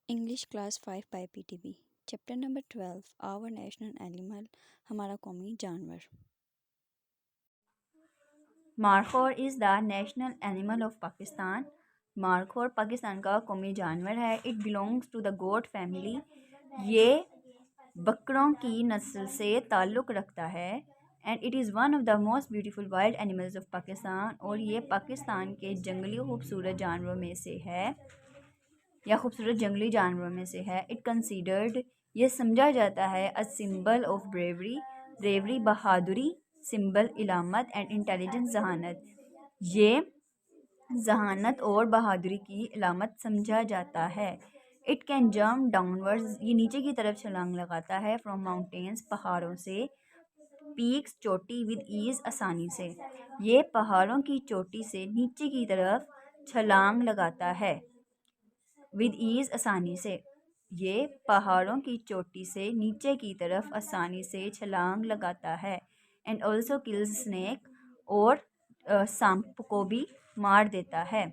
English class 5 by PTB chapter number 12 our national animal हमारा कौमी जानवर। Markhor is the national animal of Pakistan. मारखोर पाकिस्तान का कौमी जानवर है। It belongs to the goat family. ये बकरों की नस्ल से ताल्लुक़ रखता है। And it is one of the most beautiful wild animals of Pakistan. और ये पाकिस्तान के जंगली खूबसूरत जानवरों में से है या खूबसूरत जंगली जानवरों में से है। इट कंसीडर्ड ये समझा जाता है a symbol of bravery, bravery बहादुरी, सिंबल इलामत, एंड इंटेलिजेंस जहानत। ये जहानत और बहादुरी की इलामत समझा जाता है। इट कैन जम्प डाउनवर्ड्स, ये नीचे की तरफ छलांग लगाता है। फ्रॉम माउंटेन्स, पहाड़ों से। पीक्स, चोटी, विद ईज, आसानी से। ये पहाड़ों की चोटी से नीचे की तरफ छलांग लगाता है विद ईज, आसानी से। ये पहाड़ों की चोटी से नीचे की तरफ आसानी से छलांग लगाता है। एंड ऑल्सो किल्स स्नेक, और सांप को भी मार देता है।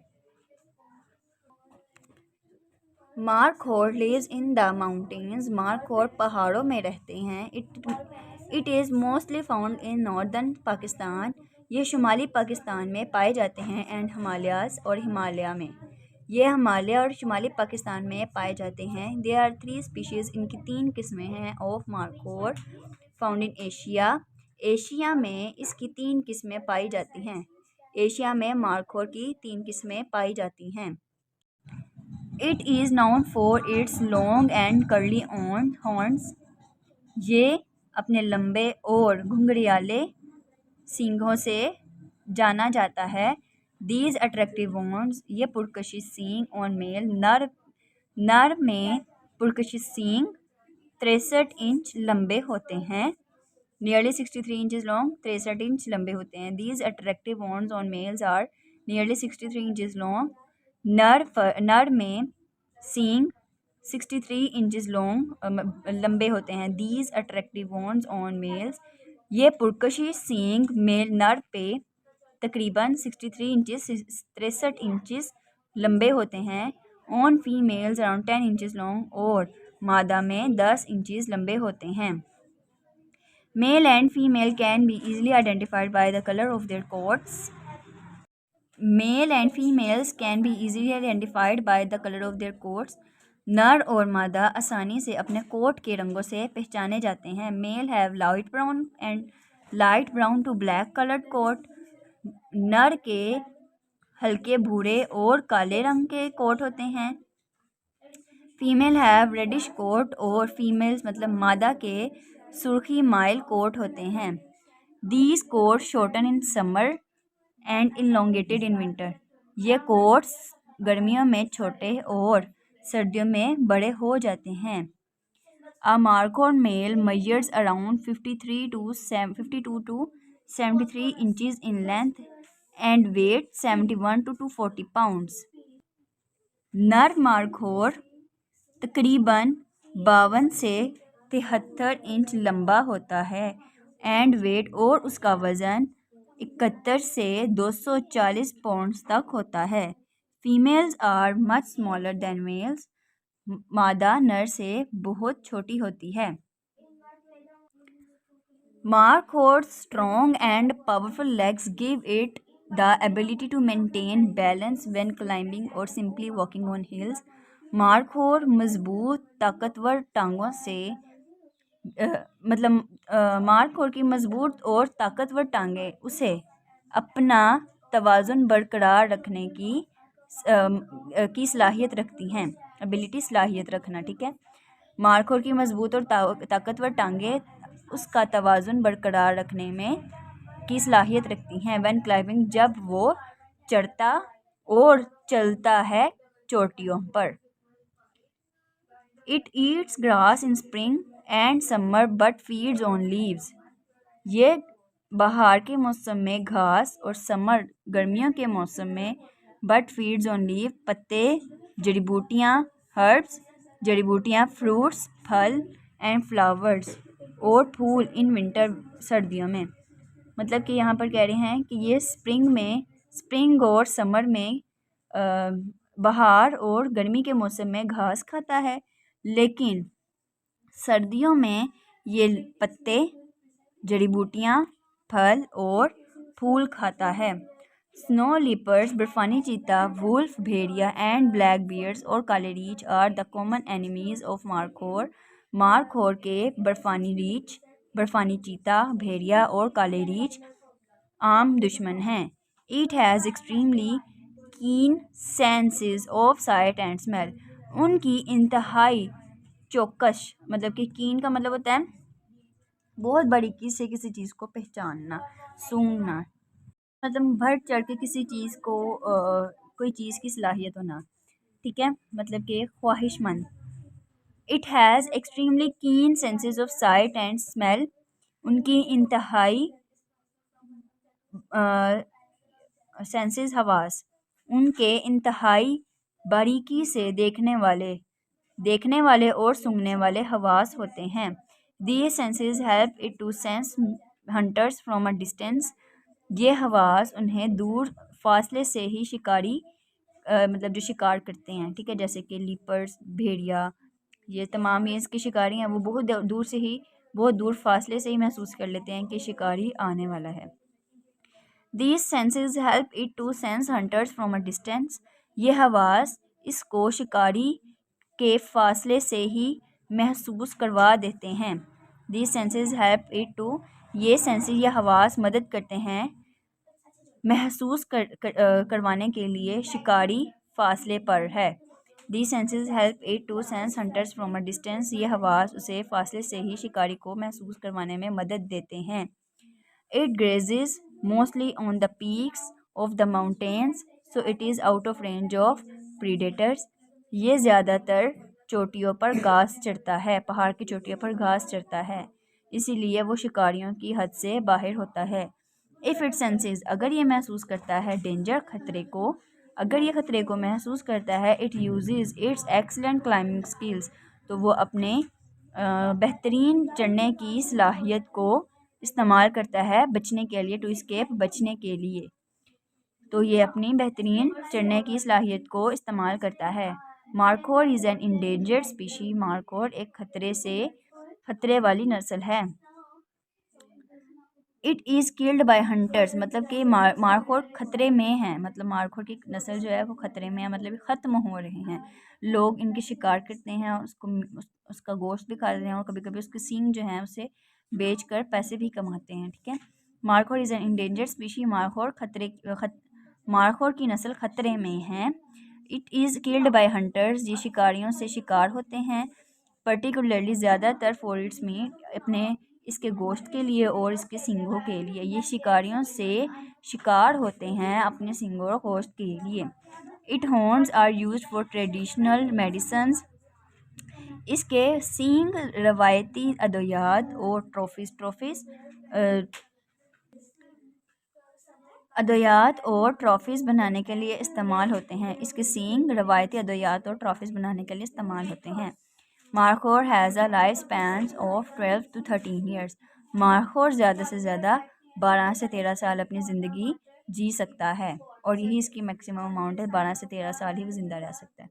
Markhor lives in the mountains, मारखोर पहाड़ों में रहते हैं। It is mostly found in northern Pakistan, ये शुमाली पाकिस्तान में पाए जाते हैं। एंड हिमालयाज़, और हिमालय में। ये हिमालय और शुमाली पाकिस्तान में पाए जाते हैं। देयर आर 3 स्पीशीज़, इनकी 3 किस्में हैं। Of markhor found in Asia, Asia में इसकी 3 किस्में पाई जाती हैं। एशिया में मारखोर की 3 किस्में पाई जाती हैं। It is noun for its long and curly horns, ये अपने लंबे और घुंघराले सींगों से जाना जाता है। दीज अट्रैक्टिव हॉर्न्स, ये पुरकशिश सींग ऑन मेल, नर में पुरकशिश सींग 63 इंच लंबे होते हैं। नियरली 63 इंचज लॉन्ग, 63 इंच लंबे होते हैं। These attractive horns on males are nearly 63 inches long. नर में सींग 63 इंचज लॉन्ग लंबे होते हैं। These attractive horns on males, ये पुरकशी सींग मेल नर पे तकरीबन 63 इंचज 63 इंचज लंबे होते हैं। On females around 10 inches long, और मादा में 10 इंचज लंबे होते हैं। Male and female can be easily identified by the color of their coats. Male and females can be easily identified by the color of their coats. नर और मादा आसानी से अपने कोट के रंगों से पहचाने जाते हैं। Male have light brown and light brown to black coloured coat, नर के हल्के भूरे और काले रंग के कोट होते हैं। फीमेल हैव रेडिश कोट, और फीमेल्स मतलब मादा के सुर्खी माइल कोट होते हैं। These coat shorten in summer and elongated in winter, ये कोट्स गर्मियों में छोटे और सर्दियों में बड़े हो जाते हैं। A Markhor male measures around 52 to 73 inches in length and weight 71 to 240 pounds. नर मारखोर तकरीबन 52 से 73 इंच लंबा होता है। एंड वेट, और उसका वज़न 71 से 240 पाउंड्स तक होता है। Females are much smaller than males, मादा नर से बहुत छोटी होती है। Markhor's strong and powerful legs give it the ability to maintain balance when climbing or simply walking on hills. Markhor मजबूत ताकतवर टांगों से मारखोर की मजबूत और ताकतवर टांगें उसे अपना तवाज़ुन बरकरार रखने की सलाहियत रखती हैं। एबिलिटी, सलाहियत रखना, ठीक है। मारखोर की मजबूत और ताकतवर टांगें उसका तवाज़ुन बरकरार रखने में की सलाहियत रखती हैं। व्हेन क्लाइंबिंग, जब वो चढ़ता और चलता है चोटियों पर। It eats grass in spring and summer but feeds on leaves, ये बहार के मौसम में घास और समर गर्मियों के मौसम में बट फीड्स ऑन लीव, पत्ते, जड़ी बूटियाँ, हर्ब्स, जड़ी बूटियाँ, फ्रूट्स, फल, एंड फ्लावर्स, और फूल इन विंटर, सर्दियों में। मतलब कि यहाँ पर कह रहे हैं कि ये स्प्रिंग और समर में बहार और गर्मी के मौसम में घास खाता है, लेकिन सर्दियों में ये पत्ते, जड़ी बूटियाँ, फल और फूल खाता है। स्नो लिपर्ड्स, बर्फानी चीता, वुल्फ, भेड़िया एंड ब्लैक बियर्स और काले रीछ are the common enemies of markhor. मारखोर के बर्फानी चीता, भेड़िया और काले रीछ आम दुश्मन हैं। इट हैज़ एक्सट्रीमली कीन senses of site and smell. उनकी इंतहाई चौकस, मतलब कि कीन का मतलब होता है बहुत बारीकी से किसी चीज़ को पहचानना, सूंघना, मतलब बढ़ चढ़ के किसी चीज़ को कोई चीज़ की सलाहियत होना, ठीक है, मतलब कि ख्वाहिशमंद। इट हैज़ एक्सट्रीमली कीन senses of site and smell. उनकी इंतहाई सेंसेस हवास, उनके इंतहाई बारीकी से देखने वाले और सूंघने वाले हवास होते हैं। These senses help it to sense hunters from a distance। ये हवास उन्हें दूर फासले से ही शिकारी मतलब जो शिकार करते हैं, ठीक है, जैसे कि लीपर्ड्स, भेड़िया, ये तमाम ये इसके शिकारी हैं, वो बहुत दूर फासले से ही महसूस कर लेते हैं कि शिकारी आने वाला है। These senses help it to sense hunters from a distance। ये हवास इसको शिकारी के फासले से ही महसूस करवा देते हैं। These senses help it to, ये सेंसेस या हवास मदद करते हैं महसूस करवाने के लिए शिकारी फासले पर है। These senses help it to sense hunters from a distance। ये हवास उसे फासले से ही शिकारी को महसूस करवाने में मदद देते हैं। It grazes mostly on the peaks of the mountains, so it is out of range of predators। ये ज़्यादातर चोटियों पर घास चरता है, पहाड़ की चोटियों पर घास चरता है, इसीलिए वो शिकारियों की हद से बाहर होता है। If it senses, अगर ये महसूस करता है danger, खतरे को, अगर ये खतरे को महसूस करता है, it uses its excellent climbing skills, तो वो अपने बेहतरीन चढ़ने की सलाहियत को इस्तेमाल करता है बचने के लिए, टू escape, बचने के लिए। तो ये अपनी बेहतरीन चढ़ने की सलाहियत को इस्तेमाल करता है। Markhor is an endangered species. Markhor एक खतरे वाली नस्ल है। It is killed by hunters, मतलब कि मारखोर खतरे में है, मतलब मारखोर की नस्ल जो है वो खतरे में है, मतलब ख़त्म हो रहे हैं। लोग इनके शिकार करते हैं और उसका गोश्त भी खाते हैं और कभी कभी उसके सींग जो हैं उसे बेचकर पैसे भी कमाते हैं, ठीक है। Markhor is an endangered species. Markhor की नस्ल खतरे में है। It is killed by hunters, ये शिकारियों से शिकार होते हैं। पर्टिकुलरली, ज़्यादातर फॉर इट्स मीट, अपने इसके गोश्त के लिए और इसके सींगों के लिए। ये शिकारियों से शिकार होते हैं अपने सींगों और गोश्त के लिए। It horns are used for traditional medicines. इसके सींग रवायती अद्वियात और ट्रॉफीज़ बनाने के लिए इस्तेमाल होते हैं। इसके सींग रवायती अद्वियात और ट्रॉफीज़ बनाने के लिए इस्तेमाल होते हैं। Markhor has a life span of 12 to 13 years. Markhor ज़्यादा से ज़्यादा 12 से 13 साल अपनी ज़िंदगी जी सकता है, और यही इसकी मैक्सिमम अमाउंट है, 12 से 13 साल ही वो ज़िंदा रह सकता है।